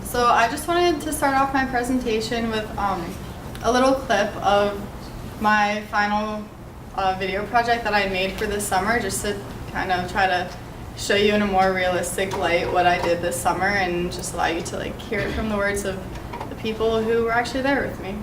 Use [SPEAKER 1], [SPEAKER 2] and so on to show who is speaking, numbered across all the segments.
[SPEAKER 1] So I just wanted to start off my presentation with a little clip of my final video project that I made for this summer, just to kind of try to show you in a more realistic light what I did this summer and just allow you to like hear it from the words of the people who were actually there with me.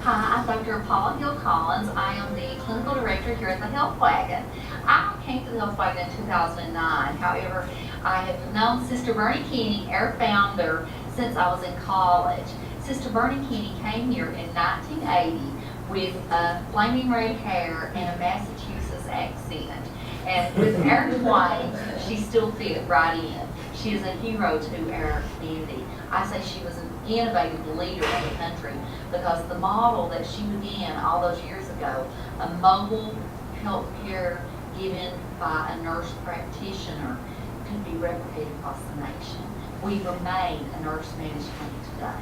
[SPEAKER 2] Hi, I'm Dr. Paula Hill-Collins. I am the clinical director here at the Health Wagon. I came to the Health Wagon in 2009. However, I have known Sister Bernie Kinney, our founder, since I was in college. Sister Bernie Kinney came here in 1980 with flaming red hair and a Massachusetts accent. And with our twain, she still fit right in. She is a hero to our community. I say she was an innovative leader in the country because the model that she began all those years ago, a mobile health care given by a nurse practitioner, could be replicated across the nation. We remain a nurse-managed clinic today.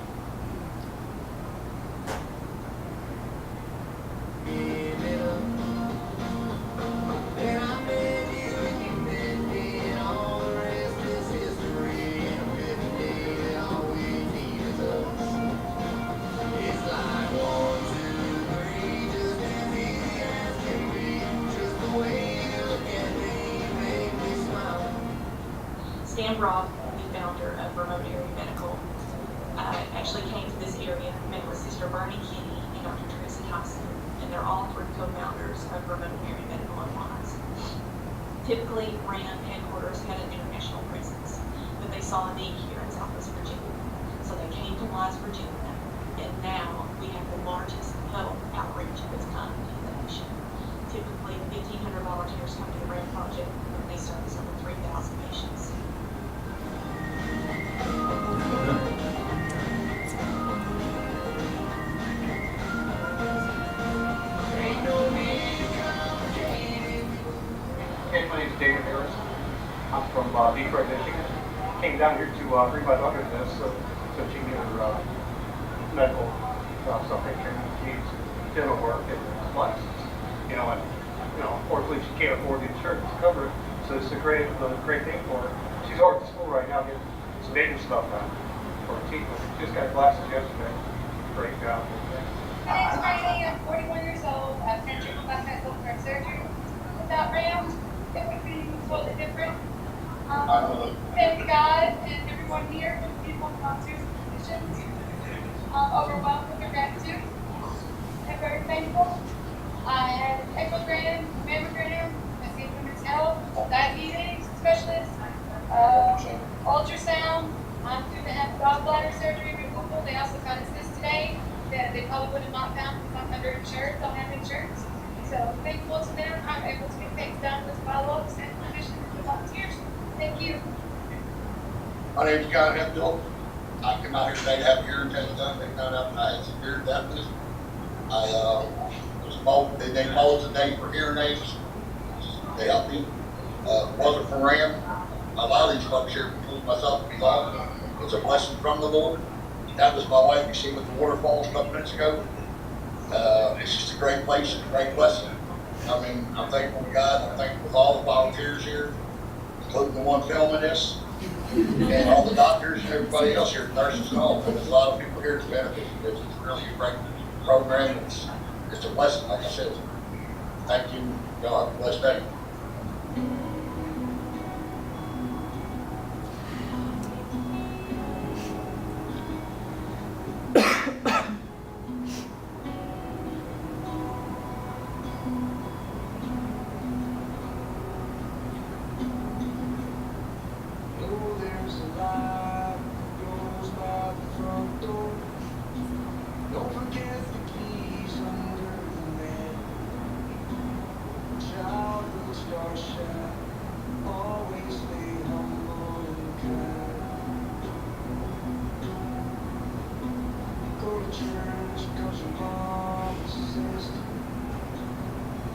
[SPEAKER 3] Stan Brock, the founder of Remote Area Medical, actually came to this area, met with Sister Bernie Kinney and Dr. Tracy Hyson, and they're all three co-founders of Remote Area Medical Alliance. Typically, RAN headquarters had an international presence, but they saw a need here in Southwest Virginia. So they came to Wise, Virginia, and now we have the largest health outreach of its kind in the nation. Typically, 1,500 volunteers come to the RAN project, and they service over 3,000 patients.
[SPEAKER 4] Hey, my name is David Harris. I'm from Detroit, Michigan. Came down here to bring my daughter this so she can get her medical stuff taken care of. She needs dental work and license. Unfortunately she can't afford the insurance to cover it, so it's a great thing for her. She's over at school right now getting some vision stuff done for her teeth. She just got glasses yesterday. Great job.
[SPEAKER 5] My name's Franny. I'm 41 years old. I've had triple bypass open heart surgery. Without RAM, it would be totally different. Thank God and everyone here for the people and volunteers and physicians. Overwhelmed with their gratitude. I'm very thankful. I had an echogram, mammogram, I see women's health, diabetes specialist, ultrasound. I'm going to have gallbladder surgery removal. They also found a cyst today that they probably would have not found because I'm underinsured, don't have insurance. So thankful to them, I'm able to get things done with follow-ups and clinicians and volunteers. Thank you.
[SPEAKER 6] My name's John Hemphill. I came out here today to have a hearing test done. They found out I had severe deafness. They closed the day for hearing aids. They helped me. Wasn't for RAM. A lot of these folks here, including myself, belong. It's a blessing from the Lord. That was my wife. You see with the waterfalls a couple minutes ago. It's just a great place and a great blessing. I mean, I'm thankful to God. I'm thankful to all the volunteers here, including the one filming this, and all the doctors and everybody else here, nurses and all. There's a lot of people here to benefit from this. It's really a great program. It's a blessing, like I said. Thank you. Y'all have a blessed day.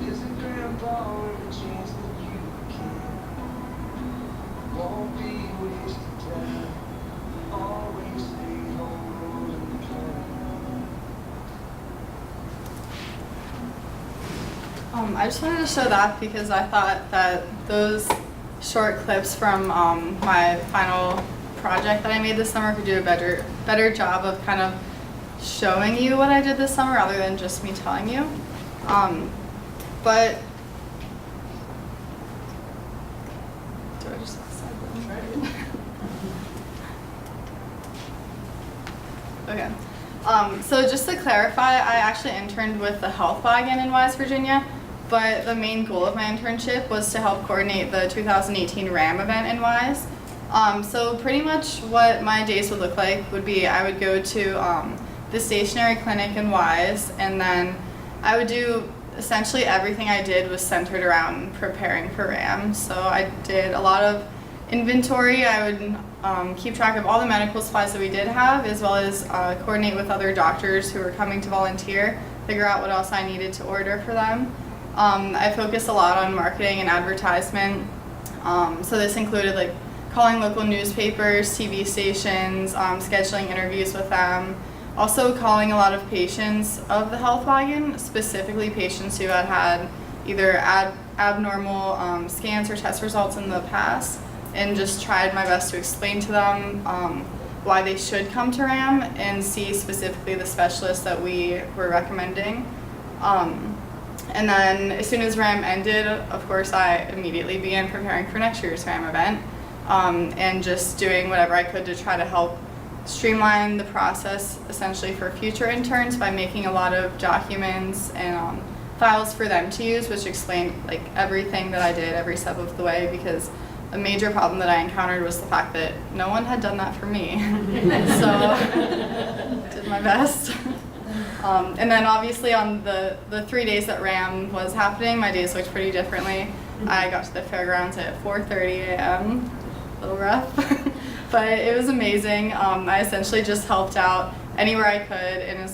[SPEAKER 7] Isn't grandpa every chance that you can? Won't be
[SPEAKER 1] I just wanted to show that because I thought that those short clips from my final project that I made this summer could do a better job of kind of showing you what I did this summer rather than just me telling you. But do I just decide them? Okay. So just to clarify, I actually interned with the Health Wagon in Wise, Virginia, but the main goal of my internship was to help coordinate the 2018 RAM event in Wise. So pretty much what my days would look like would be I would go to the stationary clinic in Wise, and then I would do essentially everything I did was centered around preparing for RAM. So I did a lot of inventory. I would keep track of all the medical supplies that we did have, as well as coordinate with other doctors who were coming to volunteer, figure out what else I needed to order for them. I focused a lot on marketing and advertisement. So this included like calling local newspapers, TV stations, scheduling interviews with them. Also calling a lot of patients of the Health Wagon, specifically patients who had had either abnormal scans or test results in the past, and just tried my best to explain to them why they should come to RAM and see specifically the specialists that we were recommending. And then as soon as RAM ended, of course, I immediately began preparing for next year's RAM event and just doing whatever I could to try to help streamline the process essentially for future interns by making a lot of documents and files for them to use, which explained like everything that I did every step of the way, because a major problem that I encountered was the fact that no one had done that for me. So did my best. And then obviously on the 3 days that RAM was happening, my days looked pretty differently. I got to the fairgrounds at 4:30 a.m. A little rough, but it was amazing. I essentially just helped out anywhere I could, and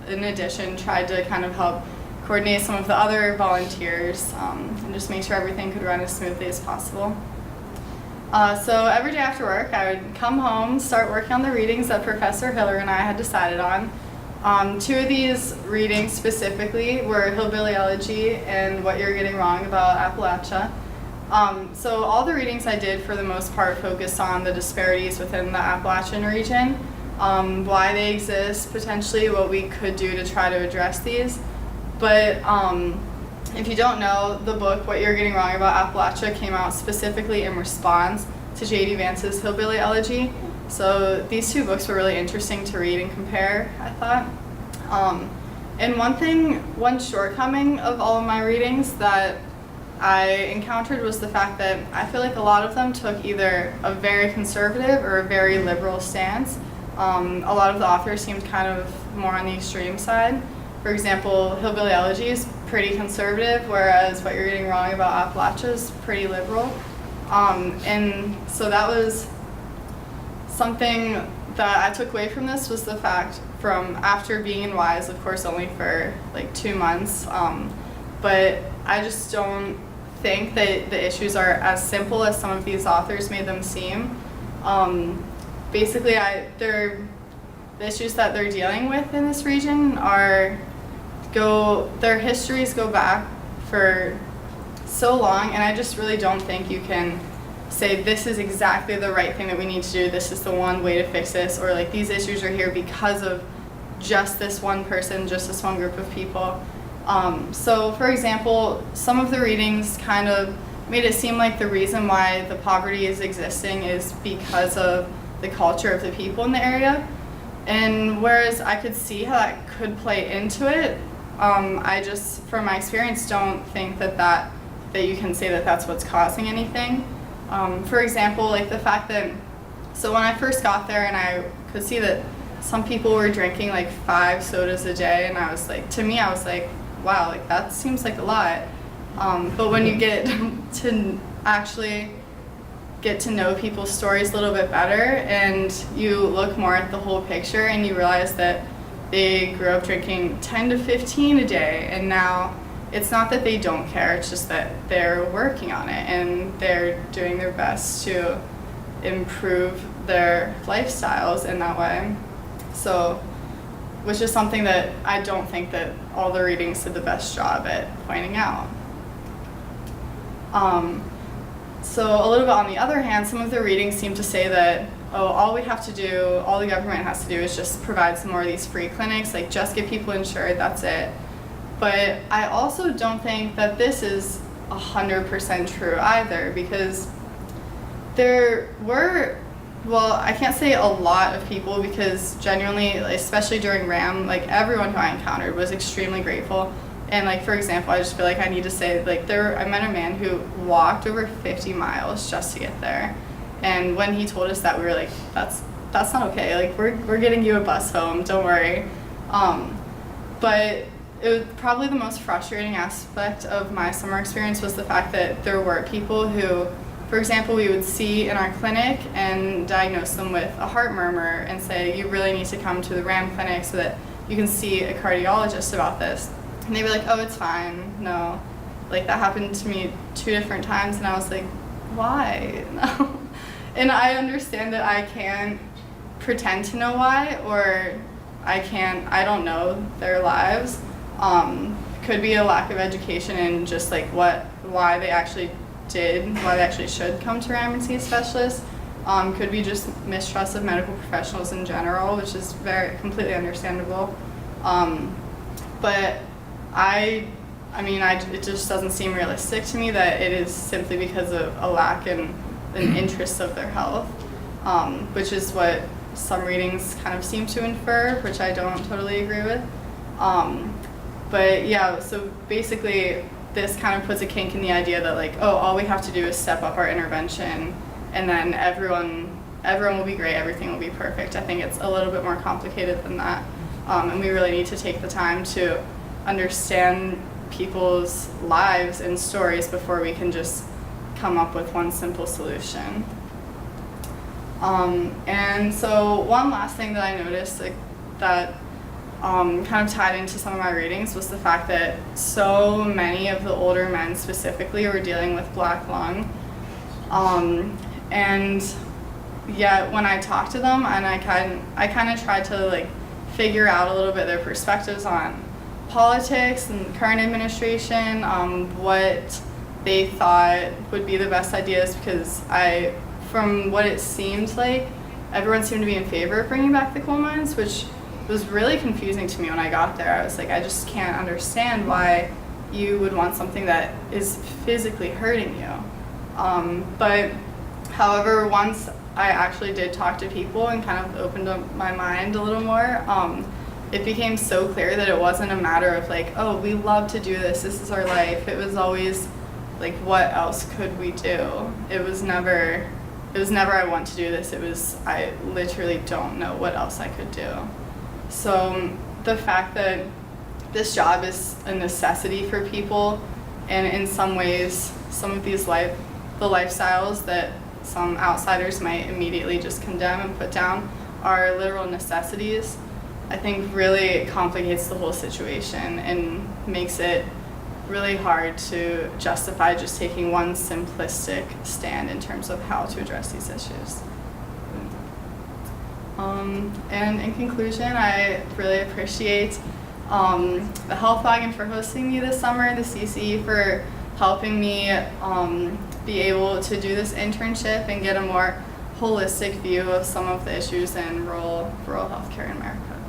[SPEAKER 1] in addition tried to kind of help coordinate some of the other volunteers and just make sure everything could run as smoothly as possible. So every day after work, I would come home, start working on the readings that Professor Hiller and I had decided on. Two of these readings specifically were Hillbilly Elegy and What You're Getting Wrong About Appalachia. So all the readings I did for the most part focused on the disparities within the Appalachian region, why they exist, potentially what we could do to try to address these. But if you don't know, the book What You're Getting Wrong About Appalachia came out specifically in response to J.D. Vance's Hillbilly Elegy. So these two books were really interesting to read and compare, I thought. And one shortcoming of all of my readings that I encountered was the fact that I feel like a lot of them took either a very conservative or a very liberal stance. A lot of the authors seemed kind of more on the extreme side. For example, Hillbilly Elegy is pretty conservative, whereas What You're Getting Wrong About Appalachia is pretty liberal. And so that was something that I took away from this, was the fact from after being in Wise, of course only for like 2 months, but I just don't think that the issues are as simple as some of these authors made them seem. Basically, the issues that they're dealing with in this region their histories go back for so long, and I just really don't think you can say this is exactly the right thing that we need to do, this is the one way to fix this, or like these issues are here because of just this one person, just this one group of people. So for example, some of the readings kind of made it seem like the reason why the poverty is existing is because of the culture of the people in the area. And whereas I could see how that could play into it, I just, from my experience, don't think that you can say that that's what's causing anything. For example, like the fact that, so when I first got there and I could see that some people were drinking like 5 sodas a day, and I was like, to me, I was like, wow, like that seems like a lot. But when you get to actually get to know people's stories a little bit better, and you look more at the whole picture, and you realize that they grew up drinking 10 to 15 a day, and now it's not that they don't care, it's just that they're working on it and they're doing their best to improve their lifestyles in that way. So, which is something that I don't think that all the readings did the best job at pointing out. So a little bit on the other hand, some of the readings seem to say that, oh, all we have to do, all the government has to do is just provide some more of these free clinics, like just get people insured, that's it. But I also don't think that this is 100% true either, because there were, well, I can't say a lot of people, because genuinely, especially during RAM, like everyone who I encountered was extremely grateful. And like, for example, I just feel like I need to say, like, I met a man who walked over 50 miles just to get there. And when he told us that, we were like, that's not okay. Like, we're getting you a bus home, don't worry. But it was probably the most frustrating aspect of my summer experience was the fact that there were people who, for example, we would see in our clinic and diagnose them with a heart murmur and say, you really need to come to the RAM clinic so that you can see a cardiologist about this. And they'd be like, oh, it's fine, no. Like, that happened to me 2 different times, and I was like, why? No. And I understand that I can't pretend to know why, or I don't know their lives. Could be a lack of education and just like why they actually should come to RAM and see a specialist. Could be just mistrust of medical professionals in general, which is completely understandable. But it just doesn't seem realistic to me that it is simply because of a lack in an interest of their health, which is what some readings kind of seem to infer, which I don't totally agree with. But yeah, so basically this kind of puts a kink in the idea that like, oh, all we have to do is step up our intervention and then everyone will be great, everything will be perfect. I think it's a little bit more complicated than that. And we really need to take the time to understand people's lives and stories before we can just come up with one simple solution. And so one last thing that I noticed that kind of tied into some of my readings was the fact that so many of the older men specifically were dealing with black lung. And yet when I talked to them, and I kind of tried to like figure out a little bit their perspectives on politics and current administration, what they thought would be the best ideas, because from what it seemed like, everyone seemed to be in favor of bringing back the coal mines, which was really confusing to me when I got there. I was like, I just can't understand why you would want something that is physically hurting you. But however, once I actually did talk to people and kind of opened up my mind a little more, it became so clear that it wasn't a matter of like, oh, we love to do this is our life. It was always like, what else could we do? It was never I want to do this. It was, I literally don't know what else I could do. So the fact that this job is a necessity for people, and in some ways, some of these the lifestyles that some outsiders might immediately just condemn and put down are literal necessities, I think really complicates the whole situation and makes it really hard to justify just taking one simplistic stand in terms of how to address these issues. And in conclusion, I really appreciate the Health Wagon for hosting me this summer, the CCE for helping me be able to do this internship and get a more holistic view of some of the issues in rural healthcare in America.